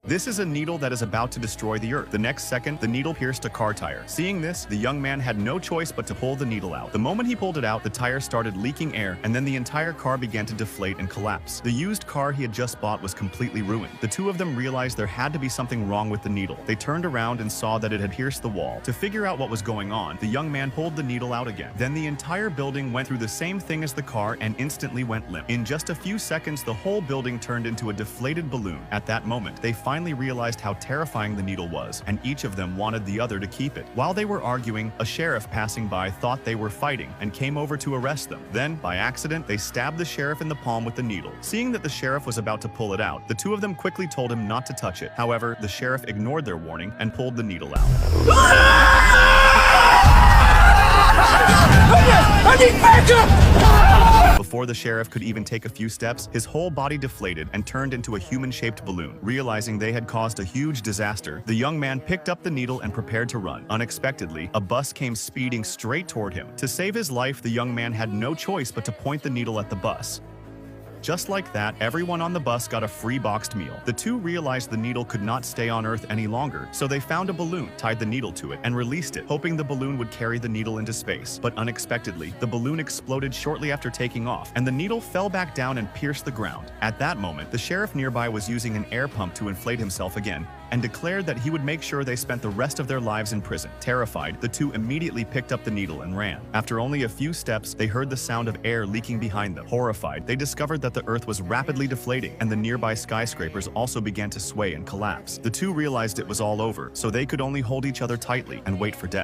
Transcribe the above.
This is a needle that is about to destroy the Earth. The next second, the needle pierced a car tire. Seeing this, the young man had no choice but to pull the needle out. The moment he pulled it out, the tire started leaking air, and then the entire car began to deflate and collapse. The used car he had just bought was completely ruined. The two of them realized there had to be something wrong with the needle. They turned around and saw that it had pierced the wall. To figure out what was going on, the young man pulled the needle out again. Then the entire building went through the same thing as the car and instantly went limp. In just a few seconds, the whole building turned into a deflated balloon. At that moment, they finally realized how terrifying the needle was, and each of them wanted the other to keep it. While they were arguing, a sheriff passing by thought they were fighting and came over to arrest them. Then, by accident, they stabbed the sheriff in the palm with the needle. Seeing that the sheriff was about to pull it out, the two of them quickly told him not to touch it. However, the sheriff ignored their warning and pulled the needle out. I need backup! Before the sheriff could even take a few steps, his whole body deflated and turned into a human-shaped balloon. Realizing they had caused a huge disaster, the young man picked up the needle and prepared to run. Unexpectedly, a bus came speeding straight toward him. To save his life, the young man had no choice but to point the needle at the bus. Just like that, everyone on the bus got a free boxed meal. The two realized the needle could not stay on Earth any longer, so they found a balloon, tied the needle to it, and released it, hoping the balloon would carry the needle into space. But unexpectedly, the balloon exploded shortly after taking off, and the needle fell back down and pierced the ground. At that moment, the sheriff nearby was using an air pump to inflate himself again, and declared that he would make sure they spent the rest of their lives in prison. Terrified, the two immediately picked up the needle and ran. After only a few steps, they heard the sound of air leaking behind them. Horrified, they discovered that the Earth was rapidly deflating, and the nearby skyscrapers also began to sway and collapse. The two realized it was all over, so they could only hold each other tightly and wait for death.